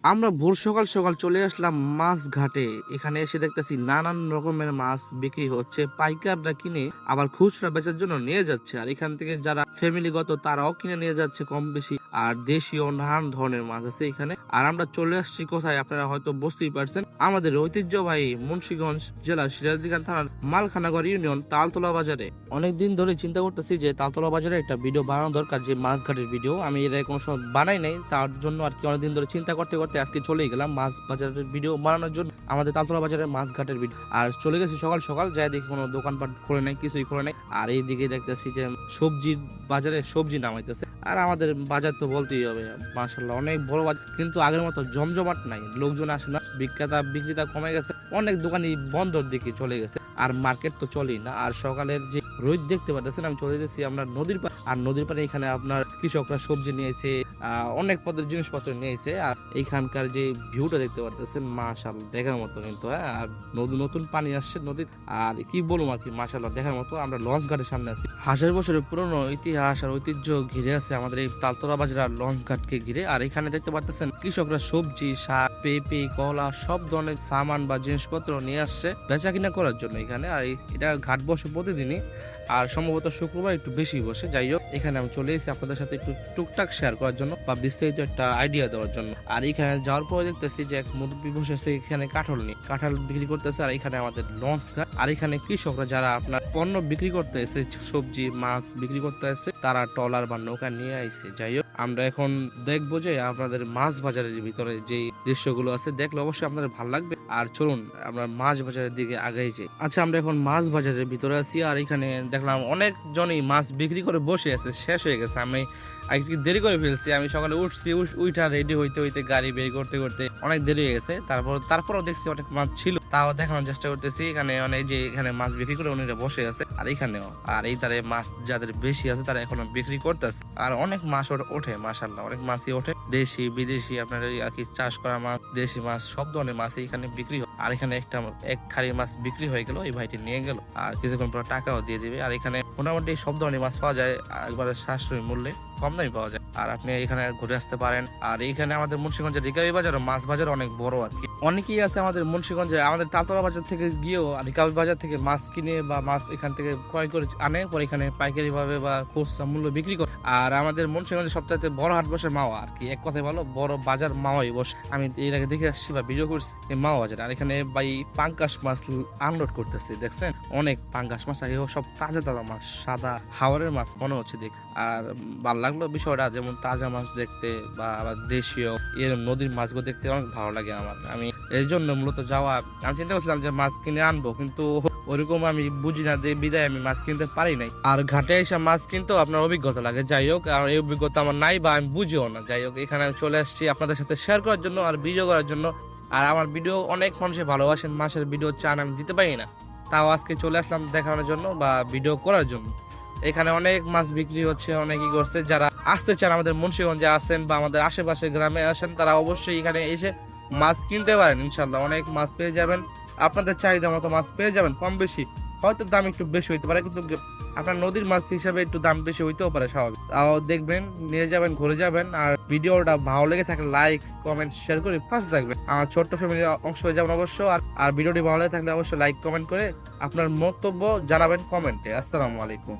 আমরা ভোর সকাল সকাল চলে আসলাম মাছ ঘাটে। এখানে এসে দেখতেছি নানান রকমের মাছ বিক্রি হচ্ছে, পাইকাররা কিনে আবার খুচরা বেচার জন্য নিয়ে যাচ্ছে। আর এখান থেকে যারা ফ্যামিলিগত তারাও কিনে নিয়ে যাচ্ছে কম বেশি। আর দেশীয় নানান ধরনের মাছ আছে এখানে। আর আমরা চলে আসছি কোথায়, আপনারা হয়তো বুঝতেই পারছেন, আমাদের ঐতিহ্যবাহী মুন্সিগঞ্জ জেলার সিরাজদিগান থানার মালখানাগড় ইউনিয়ন তালতলা বাজারে। অনেকদিন ধরে চিন্তা করতেছি যে তালতলা বাজারে একটা ভিডিও বানানো দরকার, যে মাছ ঘাটের ভিডিও। আমি এর কোনো সময় বানাই নাই, তার জন্য আর কি অনেকদিন ধরে চিন্তা করতে করতে আজকে চলেই গেলাম মাছ বাজারের ভিডিও বানানোর জন্য, আমাদের তালতলা বাজারের মাছ ঘাটের ভিডিও। আর চলে গেছি সকাল সকাল, যাই দেখি কোনো দোকানপাট খুলে নাই, কিছুই খুলে নাই। আর এইদিকে দেখতেছি যে সবজির বাজারে সবজি নামাইতেছে। আর আমাদের বাজার তো বলতেই হবে, মাশাআল্লাহ অনেক বড় বাজার, কিন্তু আগের মতো জমজমাট নাই, লোকজন আসে না, বিক্রেতা কমে গেছে, অনেক দোকানই বন্ধর দিকে চলে গেছে। আর মার্কেট তো চলেই না। আর সকালের যে রোদ দেখতে পাচ্ছেন, আমি চলে গেছি আমরা নদীর পাড়ে। আর নদীর পাড়ে এখানে আপনার কৃষকরা সবজি নিয়েছে, অনেক পদের জিনিসপত্র নিয়েছে। আর এইখানকার যে ভিউটা দেখতে পাচ্ছেন, মাশাআল্লাহ দেখার মতো কিন্তু। আর নতুন পানি আসছে নদীর, আর কি বলবো আর কি, মাশাআল্লাহ দেখার মতো। আমরা লঞ্চ ঘাটের সামনে আছি। 1000 বছরের পুরনো ইতিহাস আর ঐতিহ্য ঘিরে আছে আমাদের এই তালতলা বাজার লঞ্চ ঘাটকে ঘিরে। আর এখানে দেখতে পাচ্ছেন কৃষকরা সবজি, শাক, পেঁপে, কলা সব ধরনের সামান বা জিনিসপত্র নিয়ে আসছে বেচা কিনা করার জন্য এখানে। আর এটা ঘাট বসে প্রতিদিনই, আর সম্ভবত শুক্রবার একটু বেশি বসে। যাই হোক, এখানে আমি চলে এসেছি আপনাদের সাথে একটু টুকটাক শেয়ার করার জন্য বা বিস্তারিত একটা আইডিয়া দেওয়ার জন্য। আর এখানে যাওয়ার পরে দেখতেছি যে এক মুরব্বী বসে আছে এখানে কাঁঠাল বিক্রি করতেছে। আর এখানে আমাদের লঞ্চ ঘাট, আর এখানে কৃষকরা যারা আপনার পণ্য বিক্রি করতে এসে, সবজি মাছ বিক্রি করতে আসে, তারা ট্রলার বা নৌকা নিয়ে আইছে। যাই হোক, আমরা এখন দেখবো যে আপনাদের মাছ বাজারের ভিতরে যে দৃশ্যগুলো আছে, দেখলে অবশ্যই আপনাদের ভালো লাগবে। আর চলুন আমরা মাছ বাজারের দিকে আগাই যাই। আচ্ছা, আমরা এখন মাছ বাজারের ভিতরে আছি। আর এখানে দেখলাম অনেক জনই মাছ বিক্রি করে বসে আছে, শেষ হয়ে গেছে। আমি একটু দেরি করে ফেলছি, আমি সকালে উঠা রেডি হইতে হইতে গাড়ি বের করতে করতে অনেক দেরি হয়ে গেছে। তারপরও দেখছি অনেক মাছ ছিল, তাও দেখানোর চেষ্টা করতেছি। এখানে অনেক যে এখানে মাছ বিক্রি করে উনিরা বসে আছে, আর এখানেও। আর এই তারে মাছ যাদের বেশি আছে তারা এখনো বিক্রি করতেছে। আর অনেক মাছ ওঠে, মাশাআল্লাহ অনেক মাছই ওঠে, দেশি বিদেশি আপনার আর কি চাষ করা মাছ, দেশি মাছ সব ধরনের মাছ এখানে বিক্রি হয়। আর এখানে এক খাড়ি মাছ বিক্রি হয়ে গেল, এই ভাইটি নিয়ে গেল, আর কিছুক্ষণ পর টাকাও দিয়ে দিবে। আর এখানে মোটামুটি সব ধরনের মাছ পাওয়া যায়, একবারে সাশ্রয়ী মূল্যে, কম দামে পাওয়া যায়। আর আপনি এখানে ঘুরে আসতে পারেন। আর এইখানে আমাদের মুন্সিগঞ্জের রিকাবি বাজার, মাছ বাজার অনেক বড় আর কি। অনেকেই আছে আমাদের মুন্সিগঞ্জে আমাদের তালতলা বাজার থেকে গিয়েও রিকাবি বাজার থেকে মাছ কিনে বা মাছ এখান থেকে ক্রয় করে আনে, পরে এখানে পাইকারি ভাবে বা খুচরা মূল্য বিক্রি করে। আর আমাদের মুন্সিগঞ্জের সবচাইতে বড় হাট বসে মাওয়া আর কি, এক কথায় ভালো বড় বাজার মাওয়াই বসে। আমি এর আগে দেখে আসছি বা ভিডিও করছি মাওয়া বাজার। আর এখানে ভাই পাঙ্কাশ মাছ আনলোড করতেছে, দেখছেন অনেক পাঙ্কাশ মাছ, সব তাজা মাছ, সাদা হাওরের মাছ মনে হচ্ছে দেখ। আর ভালো লাগলো বিষয়টা, যেমন তাজা মাছ দেখতে বা দেশীয় এর নদীর মাছগুলো দেখতে অনেক ভালো লাগে আমার। আমি এই জন্য মূলত যাওয়া, আমি চিন্তা করছিলাম যে মাছ কিনে আনবো, কিন্তু ওরকম আমি বুঝি না, যে বিদায় আমি মাছ কিনতে পারি নাই। আর ঘাটে এসে মাছ কিনতেও আপনার অভিজ্ঞতা লাগে। যাই হোক, আর এই অভিজ্ঞতা আমার নাই বা আমি বুঝিও না। যাই হোক, এখানে আমি চলে আসছি আপনাদের সাথে শেয়ার করার জন্য আর ভিডিও করার জন্য। আর আমার ভিডিও অনেক মানুষে ভালোবাসেন, মাছের ভিডিও চান, আমি দিতে পারি না, তাও আজকে চলে আসলাম দেখানোর জন্য বা ভিডিও করার জন্য। এখানে অনেক মাছ বিক্রি হচ্ছে, অনেকই করছে। যারা আসতে চান আমাদের মুন্সিগঞ্জে আসেন বা আমাদের আশেপাশে গ্রামে আসেন, তারা অবশ্যই এখানে এসে মাছ কিনতে পারেন। ইনশাল্লাহ অনেক মাছ পেয়ে যাবেন, আপনাদের চাহিদা মতো মাছ পেয়ে যাবেন। কম বেশি হয়তো দাম একটু বেশি হইতে পারে, কিন্তু আপনার নদীর মাছ হিসাবে একটু দাম বেশি হইতেও পারে, স্বাভাবিক। তাও দেখবেন, নিয়ে যাবেন, ঘুরে যাবেন। আর ভিডিওটা ভালো লেগে থাকলে লাইক কমেন্ট শেয়ার করে পাশে থাকবেন, আমার ছোট্ট ফ্যামিলির অংশ হয়ে যাবেন অবশ্য। আর ভিডিওটি ভালো লেগে থাকলে অবশ্যই লাইক কমেন্ট করে আপনার মন্তব্য জানাবেন কমেন্টে। আসসালামু আলাইকুম।